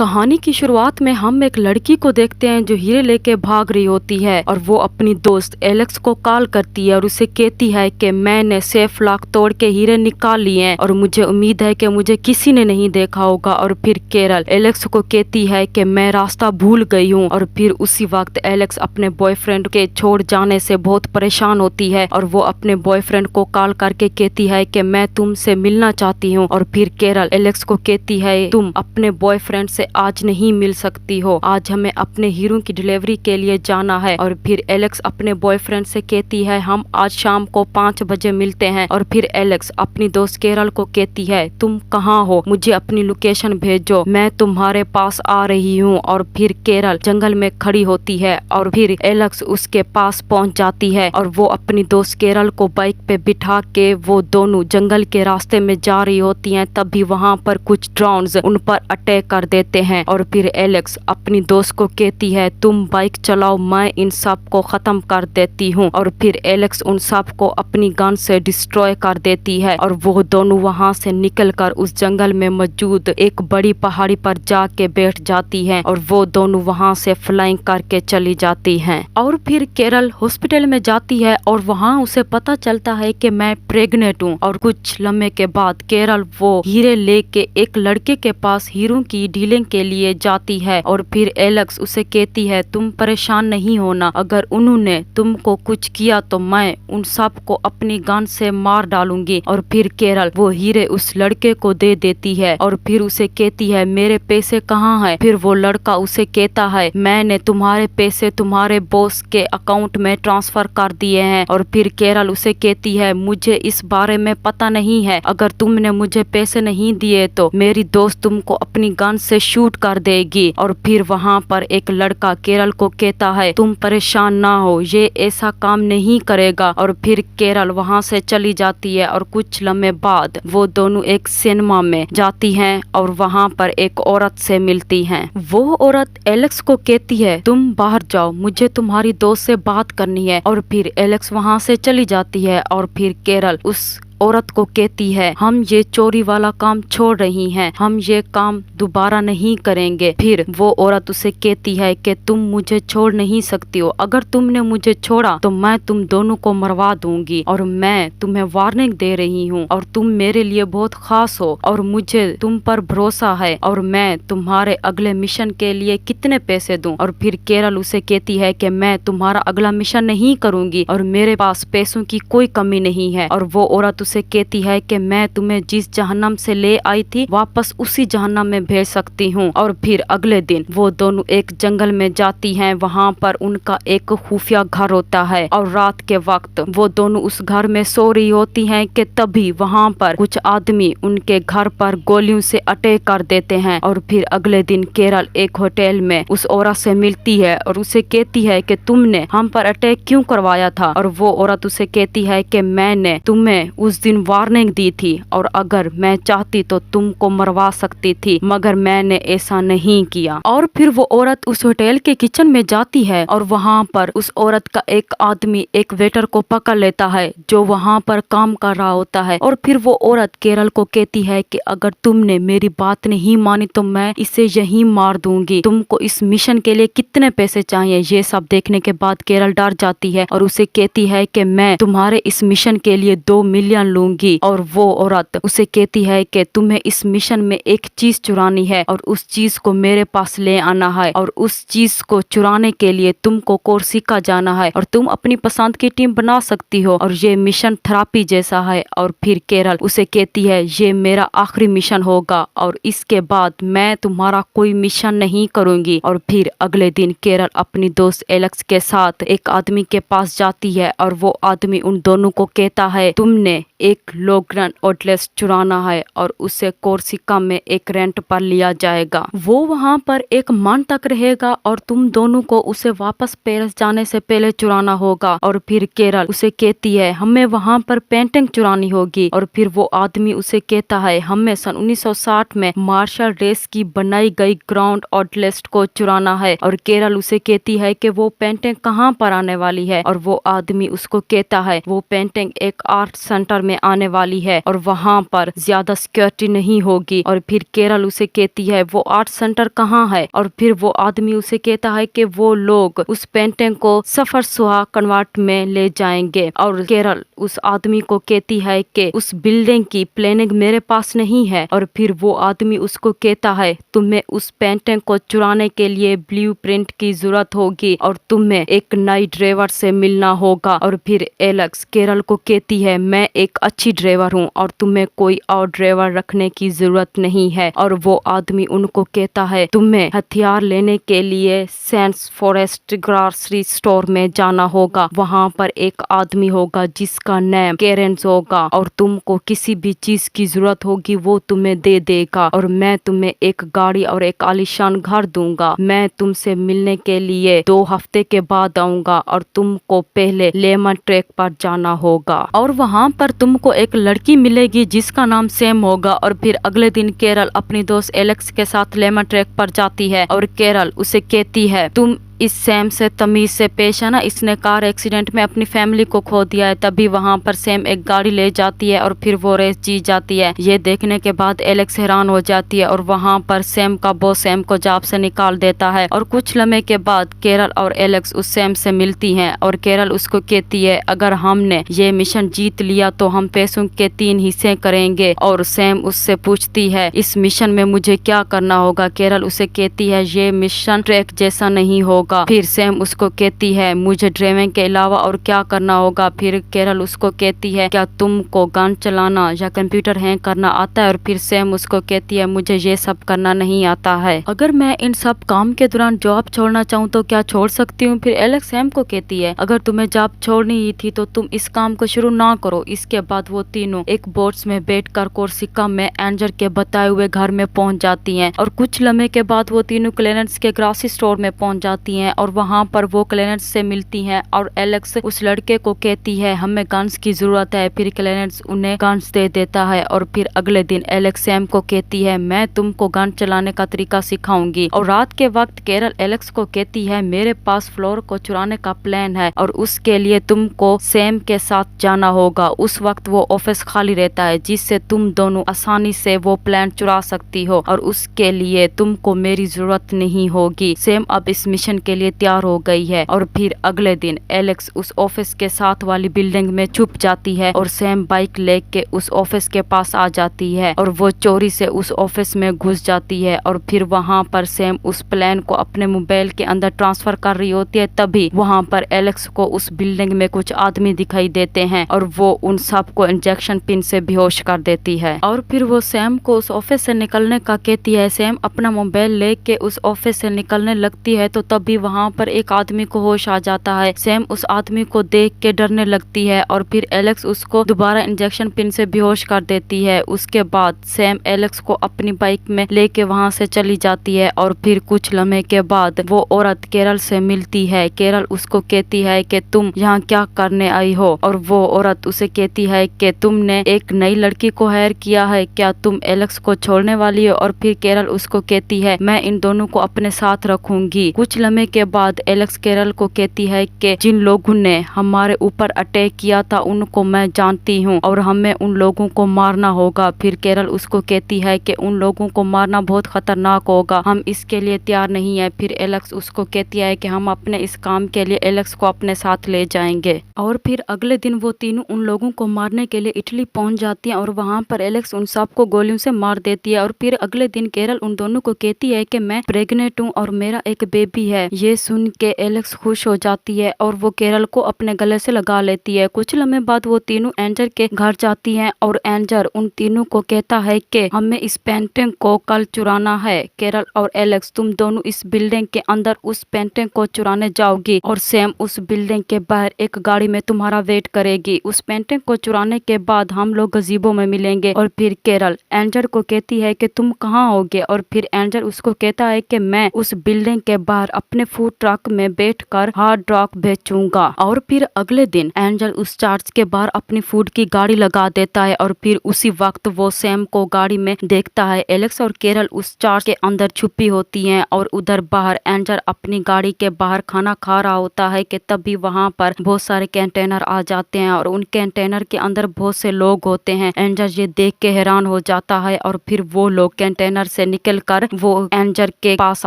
कहानी की शुरुआत में हम एक लड़की को देखते हैं जो हीरे लेके भाग रही होती है और वो अपनी दोस्त एलेक्स को कॉल करती है और उसे कहती है कि मैंने सेफ लॉक तोड़ के हीरे निकाल लिए हैं और मुझे उम्मीद है कि मुझे किसी ने नहीं देखा होगा। और फिर केरल एलेक्स को कहती है कि मैं रास्ता भूल गई हूँ। और फिर उसी वक्त एलेक्स अपने बॉयफ्रेंड के छोड़ जाने से बहुत परेशान होती है और वो अपने बॉयफ्रेंड को कॉल करके कहती है कि मैं तुमसे मिलना चाहती हूँ। और फिर केरल एलेक्स को कहती है तुम अपने बॉयफ्रेंड से आज नहीं मिल सकती हो, आज हमें अपने हीरो की डिलीवरी के लिए जाना है। और फिर एलेक्स अपने बॉयफ्रेंड से कहती है हम आज शाम को 5 बजे मिलते हैं। और फिर एलेक्स अपनी दोस्त केरल को कहती है तुम कहाँ हो, मुझे अपनी लोकेशन भेजो, मैं तुम्हारे पास आ रही हूँ। और फिर केरल जंगल में खड़ी होती है और फिर एलेक्स उसके पास पहुँच जाती है और वो अपनी दोस्त केरल को बाइक पे बिठा के वो दोनों जंगल के रास्ते में जा रही होती हैं। तभी वहाँ पर कुछ ड्रोन्स उन पर अटैक कर देते हैं। और फिर एलेक्स अपनी दोस्त को कहती है तुम बाइक चलाओ, मैं इन सब को खत्म कर देती हूँ। और फिर एलेक्स उन सब को अपनी गन से डिस्ट्रॉय कर देती है और वो दोनों वहाँ से निकलकर उस जंगल में मौजूद एक बड़ी पहाड़ी पर जाके बैठ जाती हैं और वो दोनों वहाँ से फ्लाइंग करके चली जाती हैं। और फिर केरल हॉस्पिटल में जाती है और वहाँ उसे पता चलता है कि मैं प्रेग्नेंट हूँ। और कुछ लम्हे के बाद केरल वो हीरे लेके एक लड़के के पास हीरो की डीलिंग के लिए जाती है। और फिर एलेक्स उसे कहती है तुम परेशान नहीं होना, अगर उन्होंने तुमको कुछ किया तो मैं उन सब को अपनी गन से मार डालूंगी। और फिर केरल वो हीरे उस लड़के को दे देती है और फिर उसे कहती है मेरे पैसे कहाँ हैं। फिर वो लड़का उसे कहता है मैंने तुम्हारे पैसे तुम्हारे बॉस के अकाउंट में ट्रांसफर कर दिए हैं। और फिर केरल उसे कहती है मुझे इस बारे में पता नहीं है, अगर तुमने मुझे पैसे नहीं दिए तो मेरी दोस्त तुमको अपनी गन से शूट कर देगी। और फिर वहाँ पर एक लड़का केरल को कहता है तुम परेशान ना हो, ये ऐसा काम नहीं करेगा। और फिर केरल वहाँ से चली जाती है और कुछ लम्हे बाद वो दोनों एक सिनेमा में जाती हैं और वहाँ पर एक औरत से मिलती हैं। वो औरत एलेक्स को कहती है तुम बाहर जाओ, मुझे तुम्हारी दोस्त से बात करनी है। और फिर एलेक्स वहाँ से चली जाती है और फिर केरल उस औरत को कहती है हम ये चोरी वाला काम छोड़ रही हैं, हम ये काम दोबारा नहीं करेंगे। फिर वो औरत उसे कहती है कि तुम मुझे छोड़ नहीं सकती हो, अगर तुमने मुझे छोड़ा तो मैं तुम दोनों को मरवा दूंगी और मैं तुम्हें वार्निंग दे रही हूँ और तुम मेरे लिए बहुत खास हो और मुझे तुम पर भरोसा है और मैं तुम्हारे अगले मिशन के लिए कितने पैसे दूं। और फिर केरल उसे कहती है कि मैं तुम्हारा अगला मिशन नहीं करूंगी और मेरे पास पैसों की कोई कमी नहीं है। और वो औरत उसे कहती है कि मैं तुम्हें जिस जहन्नम से ले आई थी वापस उसी जहन्नम में भेज सकती हूँ। और फिर अगले दिन वो दोनों एक जंगल में जाती हैं, वहाँ पर उनका एक खुफिया घर होता है और रात के वक्त वो दोनों उस घर में सो रही होती हैं कि तभी वहाँ पर कुछ आदमी उनके घर पर गोलियों से अटैक कर देते हैं। और फिर अगले दिन केरल एक होटल में उस औरत से मिलती है और उसे कहती है कि तुमने हम पर अटैक क्यों करवाया था। और वो औरत उसे कहती है कि मैंने तुम्हें उस दिन वार्निंग दी थी और अगर मैं चाहती तो तुमको मरवा सकती थी, मगर मैंने ऐसा नहीं किया। और फिर वो औरत उस होटल के किचन में जाती है और वहाँ पर उस औरत का एक आदमी एक वेटर को पकड़ लेता है जो वहाँ पर काम कर रहा होता है। और फिर वो औरत केरल को कहती है कि अगर तुमने मेरी बात नहीं मानी तो मैं इसे यहीं मार दूंगी, तुमको इस मिशन के लिए कितने पैसे चाहिए। ये सब देखने के बाद केरल डर जाती है और उसे कहती है कि मैं तुम्हारे इस मिशन के लिए 2 मिलियन लूंगी। और वो औरत उसे कहती है कि तुम्हें इस मिशन में एक चीज चुरानी है और उस चीज को मेरे पास ले आना है और उस चीज को चुराने के लिए तुमको कोर्सिका जाना है और तुम अपनी पसंद की टीम बना सकती हो और ये मिशन थेरेपी जैसा है। और फिर केरल उसे कहती है ये मेरा आखिरी मिशन होगा और इसके बाद मैं तुम्हारा कोई मिशन नहीं करूंगी। और फिर अगले दिन केरल अपनी दोस्त एलेक्स के साथ एक आदमी के पास जाती है और वो आदमी उन दोनों को कहता है तुमने एक लोग्रन ओटलेस चुराना है और उसे कोर्सिका में एक रेंट पर लिया जाएगा। वो वहाँ पर एक मंथ तक रहेगा और तुम दोनों को उसे वापस पेरिस जाने से पहले चुराना होगा। और फिर केरल उसे कहती है हमें वहाँ पर पेंटिंग चुरानी होगी। और फिर वो आदमी उसे कहता है हमें सन 1960 में मार्शल रेस की बनाई गई ग्राउंड ओटलेस को चुराना है। और केरल उसे कहती है कि वो पेंटिंग कहाँ पर आने वाली है और वो आदमी उसको कहता है वो पेंटिंग एक आर्ट सेंटर में आने वाली है और वहाँ पर ज्यादा सिक्योरिटी नहीं होगी। और फिर केरल उसे कहती है वो आर्ट सेंटर कहाँ है, और फिर वो आदमी उसे कहता है कि वो लोग उस पेंटिंग को सफर सुहा कन्वर्ट में ले जाएंगे। और केरल उस आदमी को कहती है कि उस बिल्डिंग की प्लानिंग मेरे पास नहीं है। और फिर वो आदमी उसको कहता है तुम्हें उस पेंटिंग को चुराने के लिए ब्लूप्रिंट की जरूरत होगी और तुम्हें एक नई ड्राइवर से मिलना होगा। और फिर एलेक्स केरल को कहती है मैं एक अच्छी ड्राइवर हूँ और तुम्हें कोई और ड्राइवर रखने की जरूरत नहीं है। और वो आदमी उनको कहता है तुम्हें हथियार लेने के लिए सेंट्स फॉरेस्ट ग्रॉसरी स्टोर में जाना होगा, वहाँ पर एक आदमी होगा जिसका नाम केरेंस होगा और तुमको किसी भी चीज की जरूरत होगी वो तुम्हें दे देगा। और मैं तुम्हें एक गाड़ी और एक आलीशान घर दूंगा। मैं तुमसे मिलने के लिए 2 हफ्ते के बाद आऊंगा और तुमको पहले लेमन ट्रैक पर जाना होगा और वहाँ पर तुमको एक लड़की मिलेगी जिसका नाम सैम होगा। और फिर अगले दिन केरल अपनी दोस्त एलेक्स के साथ लेमन ट्रैक पर जाती है और केरल उसे कहती है तुम इस सैम से तमीज से पेश आना, इसने कार एक्सीडेंट में अपनी फैमिली को खो दिया है। तभी वहाँ पर सैम एक गाड़ी ले जाती है और फिर वो रेस जीत जाती है। ये देखने के बाद एलेक्स हैरान हो जाती है और वहाँ पर सैम का बॉस सैम को जॉब से निकाल देता है। और कुछ लम्हे के बाद केरल और एलेक्स उस सैम से मिलती हैं और केरल उसको कहती है अगर हमने ये मिशन जीत लिया तो हम पैसों के 3 हिस्से करेंगे। और सैम उससे पूछती है इस मिशन में मुझे क्या करना होगा। केरल उसे कहती है ये मिशन ट्रैक जैसा नहीं होगा। फिर सैम उसको कहती है मुझे ड्राइविंग के अलावा और क्या करना होगा। फिर केरल उसको कहती है क्या तुमको गन चलाना या कंप्यूटर हैक करना आता है। और फिर सैम उसको कहती है मुझे ये सब करना नहीं आता है। अगर मैं इन सब काम के दौरान जॉब छोड़ना चाहूँ तो क्या छोड़ सकती हूँ। फिर एलेक्स सैम को कहती है अगर तुम्हें जॉब छोड़नी ही थी तो तुम इस काम को शुरू ना करो। इसके बाद वो तीनों एक बोट्स में बैठकर कोर्सिका में एंजर के बताए हुए घर में पहुंच जाती हैं। और कुछ लम्हे के बाद वो तीनों क्लेरेंस के ग्रॉसरी स्टोर में पहुंच जाती हैं और वहां पर वो क्लेरेंस से मिलती हैं और एलेक्स उस लड़के को कहती है हमें गन्स की जरूरत है। फिर क्लेरेंस उन्हें गन्स दे देता है। और फिर अगले दिन एलेक्स सैम को कहती है मैं तुमको गन चलाने का तरीका सिखाऊंगी। और रात के वक्त केरल एलेक्स को कहती है मेरे पास फ्लोर को चुराने का प्लान है और उसके लिए तुमको सैम के साथ जाना होगा। उस वक्त वो ऑफिस खाली रहता है जिससे तुम दोनों आसानी से वो प्लान चुरा सकती हो और उसके लिए तुमको मेरी जरूरत नहीं होगी। सैम अब इस मिशन के लिए तैयार हो गई है। और फिर अगले दिन एलेक्स उस ऑफिस के साथ वाली बिल्डिंग में छुप जाती है और सैम बाइक लेके उस ऑफिस के पास आ जाती है और वो चोरी से उस ऑफिस में घुस जाती है। और फिर वहाँ पर सैम उस प्लान को अपने मोबाइल के अंदर ट्रांसफर कर रही होती है। तभी वहाँ पर एलेक्स को उस बिल्डिंग में कुछ आदमी दिखाई देते हैं और वो उन सबको इंजेक्शन पिन से बेहोश कर देती है। और फिर वो सैम को उस ऑफिस से निकलने का कहती है। सैम अपना मोबाइल लेके उस ऑफिस से निकलने लगती है तो तभी वहाँ पर एक आदमी को होश आ जाता है। सैम उस आदमी को देख के डरने लगती है और फिर एलेक्स उसको दोबारा इंजेक्शन पिन से बेहोश कर देती है। उसके बाद सैम एलेक्स को अपनी बाइक में लेके वहाँ से चली जाती है। और फिर कुछ लम्हे के बाद वो औरत केरल से मिलती है। केरल उसको कहती है कि तुम यहाँ क्या करने आई हो। और वो औरत उसे कहती है कि तुमने एक नई लड़की को हायर किया है, क्या तुम एलेक्स को छोड़ने वाली हो। और फिर केरल उसको कहती है मैं इन दोनों को अपने साथ रखूंगी। कुछ लम्हे के बाद एलेक्स केरल को कहती है कि जिन लोगों ने हमारे ऊपर अटैक किया था उनको मैं जानती हूँ और हमें उन लोगों को मारना होगा। फिर केरल उसको कहती है कि उन लोगों को मारना बहुत खतरनाक होगा, हम इसके लिए तैयार नहीं है। फिर एलेक्स उसको कहती है कि हम अपने इस काम के लिए एलेक्स को अपने साथ ले जाएंगे। और फिर अगले दिन वो तीनों उन लोगों को मारने के लिए इटली पहुंच जाती हैं और वहाँ पर एलेक्स उन सबको गोलियों से मार देती है। और फिर अगले दिन केरल उन दोनों को कहती है कि मैं प्रेग्नेंट हूँ और मेरा एक बेबी है। ये सुन के एलेक्स खुश हो जाती है और वो केरल को अपने गले से लगा लेती है। कुछ लम्हे बाद वो तीनों एंजर के घर जाती हैं और एंजर उन तीनों को कहता है कि हमें इस पेंटिंग को कल चुराना है। केरल और एलेक्स तुम दोनों इस बिल्डिंग के अंदर उस पेंटिंग को चुराने जाओगी और सैम उस बिल्डिंग के बाहर एक गाड़ी में तुम्हारा वेट करेगी। उस पेंटिंग को चुराने के बाद हम लोग गजीबो में मिलेंगे। और फिर केरल एंजर को कहती है कि तुम कहाँ होगे। और फिर एंजर उसको कहता है कि मैं उस बिल्डिंग के बाहर अपने अपने फूड ट्रक में बैठकर हार्ड रॉक बेचूंगा। और फिर अगले दिन एंजल उस चर्च के बाहर अपनी फूड की गाड़ी लगा देता है और फिर उसी वक्त वो सैम को गाड़ी में देखता है। एलेक्स और केरल उस चर्च के अंदर छुपी होती हैं और उधर बाहर एंजल अपनी गाड़ी के बाहर खाना खा रहा होता है कि तभी वहां पर बहुत सारे कंटेनर आ जाते हैं और उन कंटेनर के अंदर बहुत से लोग होते हैं। एंजल ये देख के हैरान हो जाता है और फिर वो लोग कंटेनर से निकलकर वो एंजल के पास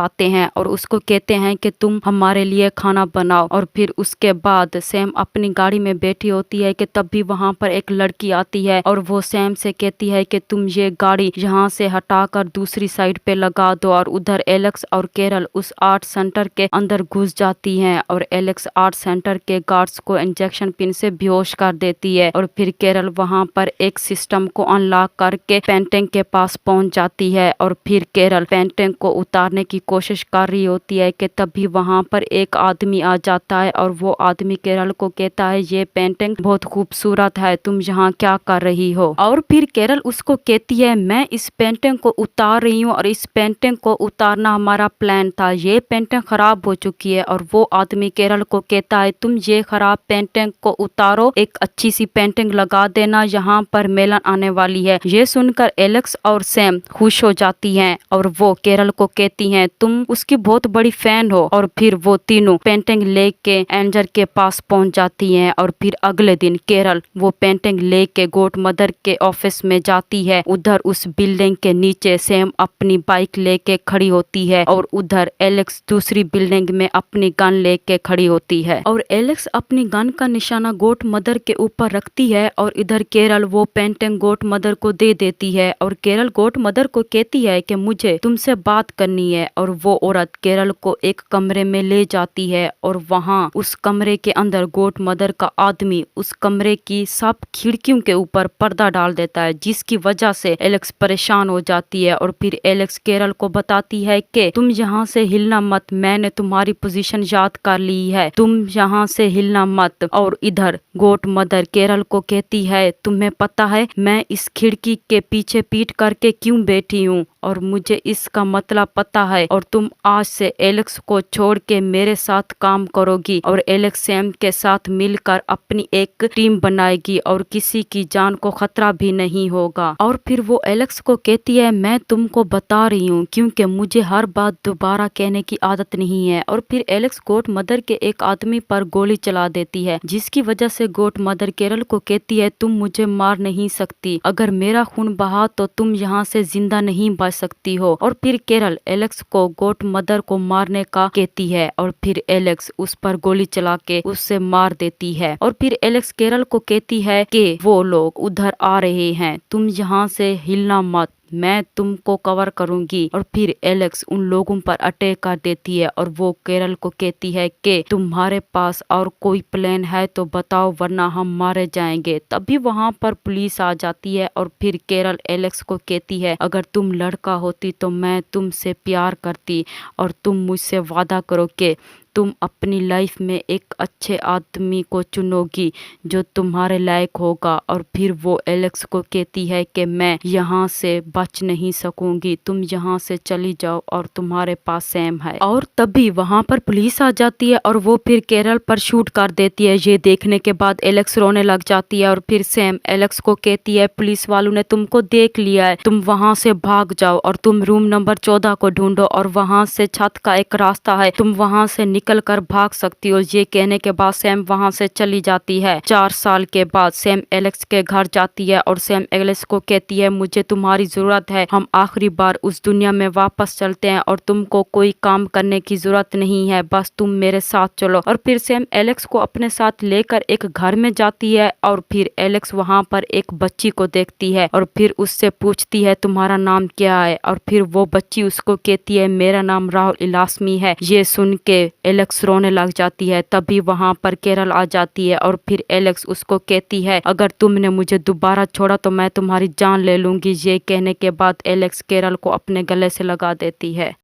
आते हैं और उसको कहते हैं कि तुम हमारे लिए खाना बनाओ। और फिर उसके बाद सैम अपनी गाड़ी में बैठी होती है कि तभी वहां पर एक लड़की आती है और वो सैम से कहती है कि तुम ये गाड़ी यहाँ से हटाकर दूसरी साइड पे लगा दो। और उधर एलेक्स और केरल उस आर्ट सेंटर के अंदर घुस जाती हैं और एलेक्स आर्ट सेंटर के गार्ड्स को इंजेक्शन पिन से बेहोश कर देती है। और फिर केरल वहां पर एक सिस्टम को अनलॉक करके पेंटिंग के पास पहुंच जाती है और फिर केरल पेंटिंग को उतारने की कोशिश कर रही होती है कि तभी वहां पर एक आदमी आ जाता है और वो आदमी केरल को कहता है ये पेंटिंग बहुत खूबसूरत है, तुम यहाँ क्या कर रही हो। और फिर केरल उसको कहती है मैं इस पेंटिंग को उतार रही हूँ और इस पेंटिंग को उतारना हमारा प्लान था, ये पेंटिंग खराब हो चुकी है। और वो आदमी केरल को कहता है तुम ये खराब पेंटिंग को उतारो, एक अच्छी सी पेंटिंग लगा देना, यहाँ पर मेलन आने वाली है। ये सुनकर एलेक्स और सैम खुश हो जाती हैं और वो केरल को कहती हैं तुम उसकी बहुत बड़ी फैन हो। और फिर वो तीनों पेंटिंग लेके एंजल के पास पहुंच जाती हैं। और फिर अगले दिन केरल वो पेंटिंग लेके गॉड मदर के ऑफिस में जाती है। उधर उस बिल्डिंग के नीचे सैम अपनी बाइक लेके खड़ी होती है और उधर एलेक्स दूसरी बिल्डिंग में अपनी गन लेके खड़ी होती है और एलेक्स अपनी गन का निशाना गॉड मदर के ऊपर रखती है और इधर केरल वो पेंटिंग गॉड मदर को दे देती है। और केरल गॉड मदर को कहती है कि मुझे तुमसे बात करनी है। और वो औरत केरल को एक कमरे में ले जाती है और वहाँ उस कमरे के अंदर गॉड मदर का आदमी उस कमरे की सब खिड़कियों के ऊपर पर्दा डाल देता है, जिसकी वजह से एलेक्स परेशान हो जाती है। और फिर एलेक्स केरल को बताती है कि तुम यहाँ से हिलना मत, मैंने तुम्हारी पोजीशन याद कर ली है, तुम यहाँ से हिलना मत। और इधर गॉड मदर केरल को कहती है तुम्हें पता है मैं इस खिड़की के पीछे पीठ करके क्यों बैठी हूँ और मुझे इसका मतलब पता है और तुम आज से एलेक्स को छोड़ के मेरे साथ काम करोगी और एलेक्स सैम के साथ मिलकर अपनी एक टीम बनाएगी और किसी की जान को खतरा भी नहीं होगा। और फिर वो एलेक्स को कहती है मैं तुमको बता रही हूँ क्योंकि मुझे हर बात दोबारा कहने की आदत नहीं है। और फिर एलेक्स गॉड मदर के एक आदमी पर गोली चला देती है, जिसकी वजह से गॉड मदर केरल को कहती है तुम मुझे मार नहीं सकती, अगर मेरा खून बहा तो तुम यहाँ से जिंदा नहीं बच सकती हो। और फिर केरल एलेक्स को गॉड मदर को मारने का कहती है और फिर एलेक्स उस पर गोली चला के उससे मार देती है। और फिर एलेक्स केरल को कहती है कि वो लोग उधर आ रहे हैं, तुम यहाँ से हिलना मत, मैं तुमको कवर करूंगी। और फिर एलेक्स उन लोगों पर अटैक कर देती है और वो केरल को कहती है कि तुम्हारे पास और कोई प्लान है तो बताओ वरना हम मारे जाएंगे। तभी वहां पर पुलिस आ जाती है और फिर केरल एलेक्स को कहती है अगर तुम लड़का होती तो मैं तुमसे प्यार करती और तुम मुझसे वादा करो कि तुम अपनी लाइफ में एक अच्छे आदमी को चुनोगी जो तुम्हारे लायक होगा। और फिर वो एलेक्स को कहती है कि मैं यहाँ से बच नहीं सकूंगी, तुम यहाँ से चली जाओ और तुम्हारे पास सैम है। और तभी वहाँ पर पुलिस आ जाती है और वो फिर केरल पर शूट कर देती है। ये देखने के बाद एलेक्स रोने लग जाती है और फिर सैम एलेक्स को कहती है पुलिस वालों ने तुमको देख लिया है, तुम वहाँ से भाग जाओ और तुम रूम नंबर 14 को ढूंढो और वहाँ से छत का एक रास्ता है, तुम वहाँ से निकल कर भाग सकती हो। ये कहने के बाद सैम वहाँ से चली जाती है। 4 साल के बाद सैम एलेक्स के घर जाती है और सैम एलेक्स को कहती है मुझे तुम्हारी जरूरत है, हम आखिरी बार उस दुनिया में वापस चलते हैं और तुमको कोई काम करने की जरूरत नहीं है, बस तुम मेरे साथ चलो। और फिर सैम एलेक्स को अपने साथ लेकर एक घर में जाती है और फिर एलेक्स वहाँ पर एक बच्ची को देखती है और फिर उससे पूछती है तुम्हारा नाम क्या है। और फिर वो बच्ची उसको कहती है मेरा नाम राहुल इलास्मी है। ये सुन के एलेक्स रोने लग जाती है। तभी वहाँ पर केरल आ जाती है और फिर एलेक्स उसको कहती है अगर तुमने मुझे दोबारा छोड़ा तो मैं तुम्हारी जान ले लूंगी। ये कहने के बाद एलेक्स केरल को अपने गले से लगा देती है।